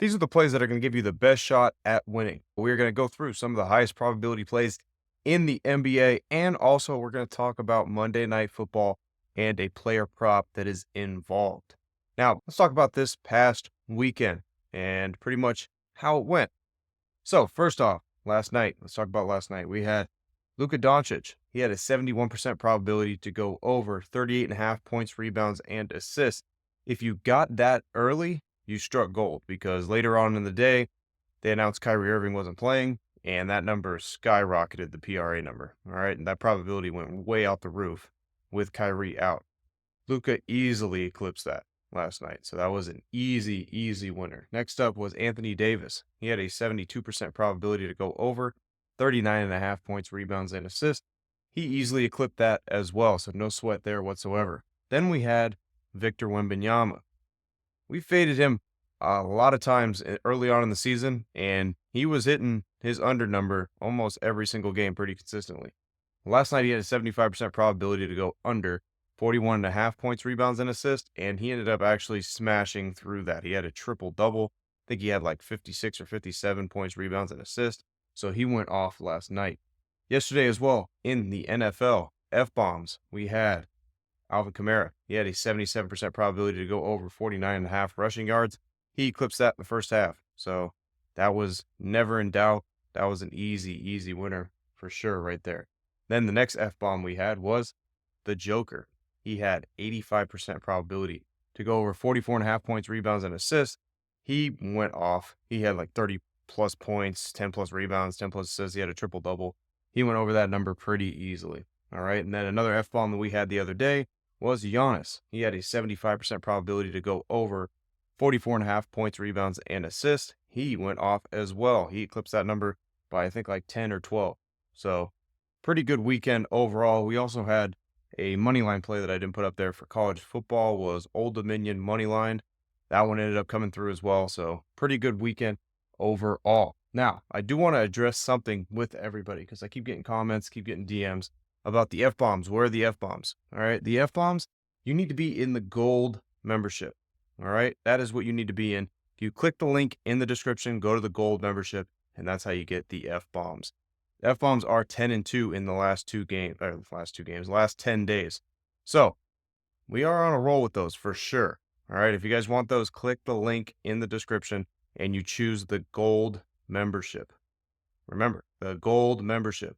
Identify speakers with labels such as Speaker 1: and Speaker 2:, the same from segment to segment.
Speaker 1: These are the plays that are going to give you the best shot at winning. We're going to go through some of the highest probability plays in the NBA, and also we're going to talk about Monday Night Football and a player prop that is involved. Now, let's talk about this past weekend and pretty much how it went. So, first off, last night, let's talk about last night. We had Luka Doncic. He had a 71% probability to go over 38.5 points, rebounds, and assists. If you got that early, you struck gold because later on in the day, they announced Kyrie Irving wasn't playing, and that number skyrocketed the PRA number. All right. And that probability went way out the roof with Kyrie out. Luka easily eclipsed that last night. So that was an easy, easy winner. Next up was Anthony Davis. He had a 72% probability to go over 39.5 points, rebounds, and assists. He easily eclipsed that as well. So no sweat there whatsoever. Then we had Victor Wembanyama. We faded him a lot of times early on in the season, and he was hitting his under number almost every single game pretty consistently. Last night, he had a 75% probability to go under 41.5 points, rebounds, and assists, and he ended up actually smashing through that. He had a triple double. I think he had like 56 or 57 points, rebounds, and assists. So he went off last night. Yesterday as well, in the NFL, F bombs, we had Alvin Kamara. He had a 77% probability to go over 49.5 rushing yards. He eclipsed that in the first half. So that was never in doubt. That was an easy, easy winner for sure right there. Then the next F bomb we had was the Joker. He had 85% probability to go over 44.5 points, rebounds, and assists. He went off. He had like 30 plus points, 10 plus rebounds, 10 plus assists. He had a triple double. He went over that number pretty easily. All right. And then another F bomb that we had the other day was Giannis. He had a 75% probability to go over 44.5 points, rebounds, and assists. He went off as well. He eclipsed that number by, I think, like 10 or 12. So pretty good weekend overall. We also had a money line play that I didn't put up there for college football was Old Dominion money line. That one ended up coming through as well. So pretty good weekend overall. Now, I do want to address something with everybody because I keep getting comments, keep getting DMs about the F bombs. Where are the F bombs? All right. The F bombs, you need to be in the gold membership. All right. That is what you need to be in. If you click the link in the description, go to the gold membership, and that's how you get the F bombs. F bombs are 10-2 in the last last 10 days. So we are on a roll with those for sure. All right. If you guys want those, click the link in the description and you choose the gold membership. Remember, the gold membership.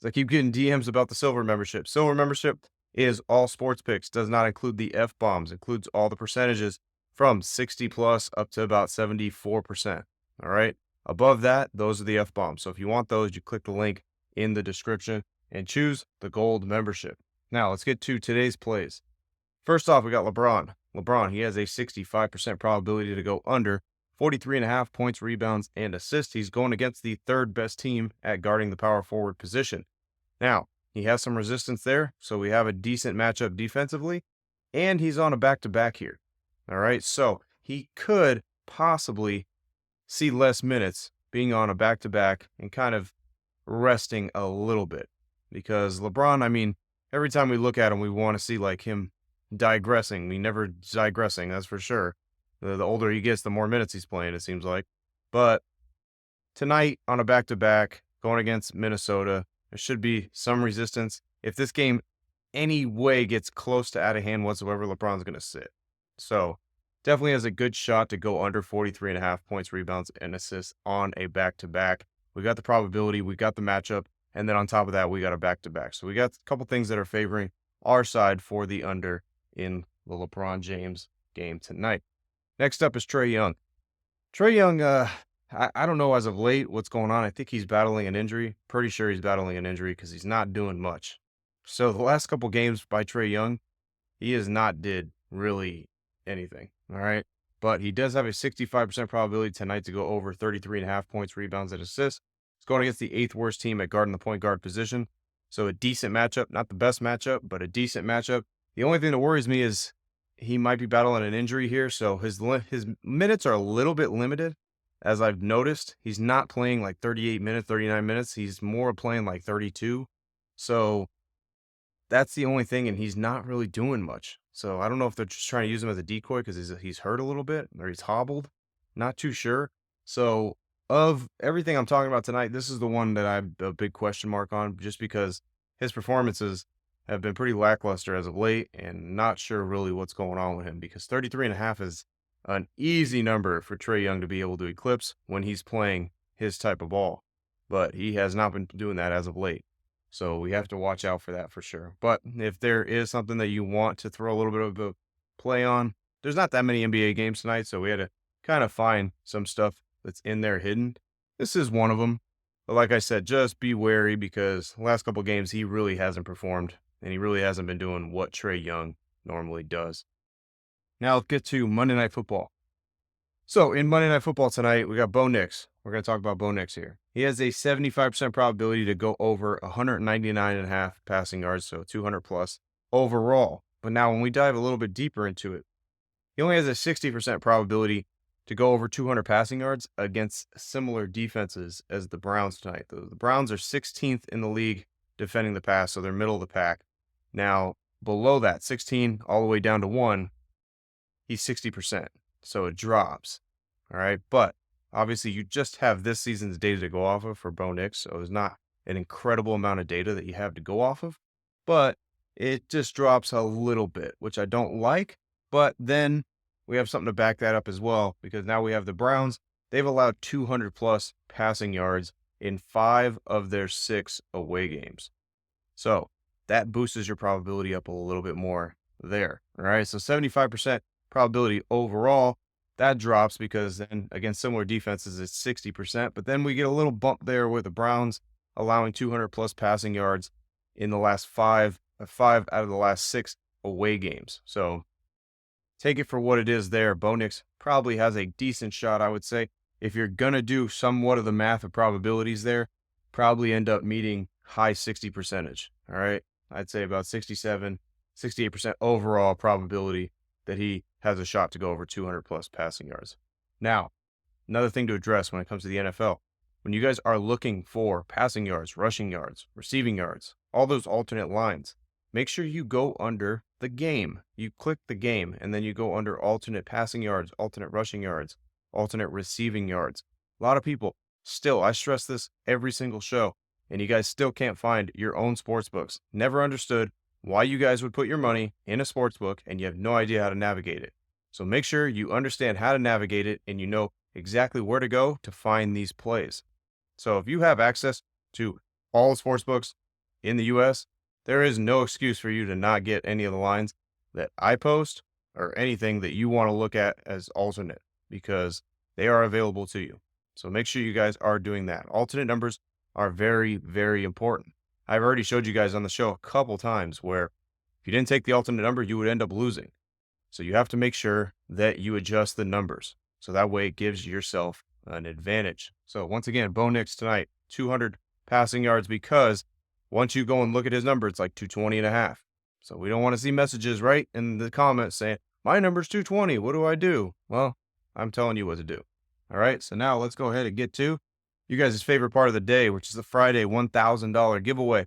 Speaker 1: I keep getting DMs about the silver membership. Silver membership is all sports picks, does not include the F bombs, includes all the percentages from 60 plus up to about 74%. All right. Above that, those are the F bombs. So if you want those, you click the link in the description and choose the gold membership. Now let's get to today's plays. First off, we got LeBron. LeBron, he has a 65% probability to go under 43.5 points, rebounds, and assists. He's going against the third best team at guarding the power forward position. Now, he has some resistance there, so we have a decent matchup defensively, and he's on a back-to-back here. All right, so he could possibly see less minutes being on a back-to-back and kind of resting a little bit because LeBron, I mean, every time we look at him, we want to see like him digressing. We never digressing, that's for sure. The older he gets, the more minutes he's playing, it seems like. But tonight on a back-to-back going against Minnesota, there should be some resistance. If this game any way gets close to out of hand whatsoever, LeBron's going to sit. So definitely has a good shot to go under 43.5 points, rebounds, and assists on a back-to-back. We got the probability, we got the matchup, and then on top of that, we got a back-to-back. So we got a couple things that are favoring our side for the under in the LeBron James game tonight. Next up is Trae Young. Trae Young, I don't know as of late what's going on. I think he's battling an injury. Pretty sure he's battling an injury because he's not doing much. So the last couple games by Trae Young, he has not did really anything. All right. But he does have a 65% probability tonight to go over 33.5 points, rebounds, and assists. It's going against the eighth worst team at guarding the point guard position. So a decent matchup, not the best matchup, but a decent matchup. The only thing that worries me is he might be battling an injury here. So his minutes are a little bit limited. As I've noticed, he's not playing like 38 minutes, 39 minutes. He's more playing like 32. So that's the only thing, and he's not really doing much. So I don't know if they're just trying to use him as a decoy because he's hurt a little bit or he's hobbled. Not too sure. So, of everything I'm talking about tonight, this is the one that I have a big question mark on just because his performances have been pretty lackluster as of late and not sure really what's going on with him because 33.5 is an easy number for Trey Young to be able to eclipse when he's playing his type of ball. But he has not been doing that as of late. So we have to watch out for that for sure. But if there is something that you want to throw a little bit of a play on, there's not that many NBA games tonight, so we had to kind of find some stuff that's in there hidden. This is one of them. But like I said, just be wary because the last couple games he really hasn't performed and he really hasn't been doing what Trey Young normally does. Now let's get to Monday Night Football. So in Monday Night Football tonight, we got Bo Nix. We're going to talk about Bo Nix here. He has a 75% probability to go over 199.5 passing yards, so 200 plus overall. But now when we dive a little bit deeper into it, he only has a 60% probability to go over 200 passing yards against similar defenses as the Browns tonight. The Browns are 16th in the league defending the pass, so they're middle of the pack. Now, below that, 16 all the way down to 1, he's 60%. So it drops. All right. But obviously, you just have this season's data to go off of for Bo Nix. So there's not an incredible amount of data that you have to go off of. But it just drops a little bit, which I don't like. But then we have something to back that up as well, because now we have the Browns. They've allowed 200 plus passing yards in 5 of their 6 away games. So that boosts your probability up a little bit more there. All right. So 75% probability overall, that drops because then against similar defenses, it's 60%. But then we get a little bump there with the Browns allowing 200 plus passing yards in the last 5 out of the last 6 away games. So take it for what it is there. Bo Nix probably has a decent shot, I would say. If you're going to do somewhat of the math of probabilities there, probably end up meeting high 60 percentage. All right. I'd say about 67, 68% overall probability that he has a shot to go over 200 plus passing yards. Now, another thing to address when it comes to the NFL, when you guys are looking for passing yards, rushing yards, receiving yards, all those alternate lines, make sure you go under the game. You click the game and then you go under alternate passing yards, alternate rushing yards, alternate receiving yards. A lot of people still, I stress this every single show, and you guys still can't find your own sports books. Never understood why you guys would put your money in a sports book and you have no idea how to navigate it. So make sure you understand how to navigate it and you know exactly where to go to find these plays. So if you have access to all the sports books in the US, there is no excuse for you to not get any of the lines that I post or anything that you want to look at as alternate because they are available to you. So make sure you guys are doing that. Alternate numbers are very, very important. I've already showed you guys on the show a couple times where if you didn't take the alternate number, you would end up losing. So you have to make sure that you adjust the numbers. So that way it gives yourself an advantage. So once again, Bo Nix tonight, 200 passing yards because once you go and look at his number, it's like 220.5. So we don't want to see messages right in the comments saying, my number's 220. What do I do? Well, I'm telling you what to do. All right. So now let's go ahead and get to you guys' favorite part of the day, which is the Friday $1,000 giveaway.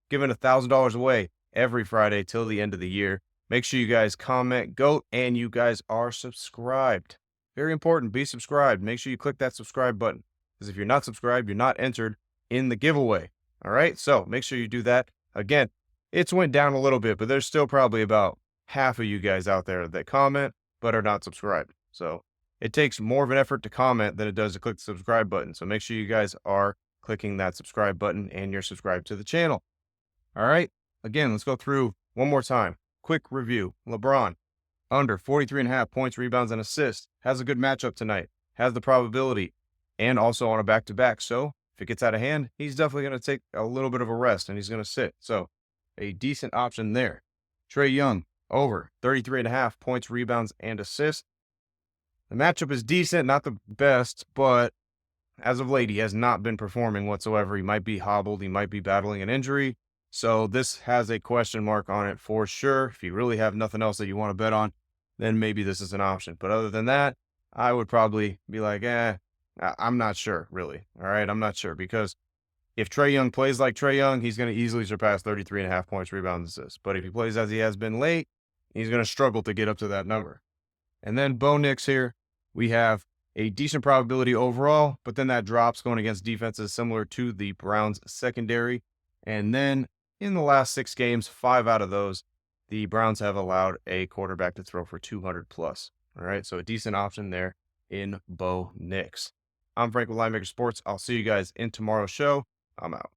Speaker 1: Giving $1,000 away every Friday till the end of the year. Make sure you guys comment, GOAT, and you guys are subscribed. Very important. Be subscribed. Make sure you click that subscribe button because if you're not subscribed, you're not entered in the giveaway. All right. So make sure you do that. Again, it's went down a little bit, but there's still probably about half of you guys out there that comment but are not subscribed. So it takes more of an effort to comment than it does to click the subscribe button. So make sure you guys are clicking that subscribe button and you're subscribed to the channel. All right. Again, let's go through one more time. Quick review. LeBron, under 43.5 points, rebounds, and assists. Has a good matchup tonight. Has the probability. And also on a back-to-back. So if it gets out of hand, he's definitely going to take a little bit of a rest and he's going to sit. So a decent option there. Trey Young, over 33.5 points, rebounds, and assists. The matchup is decent, not the best, but as of late, he has not been performing whatsoever. He might be hobbled. He might be battling an injury. So this has a question mark on it for sure. If you really have nothing else that you want to bet on, then maybe this is an option. But other than that, I would probably be like, I'm not sure, really. All right, I'm not sure because if Trey Young plays like Trey Young, he's going to easily surpass 33.5 points, rebounds, assists. But if he plays as he has been late, he's going to struggle to get up to that number. And then Bo Nix here, we have a decent probability overall, but then that drops going against defenses similar to the Browns secondary. And then in the last 6 games, 5 out of those, the Browns have allowed a quarterback to throw for 200 plus. All right, so a decent option there in Bo Nix. I'm Frank with Linemaker Sports. I'll see you guys in tomorrow's show. I'm out.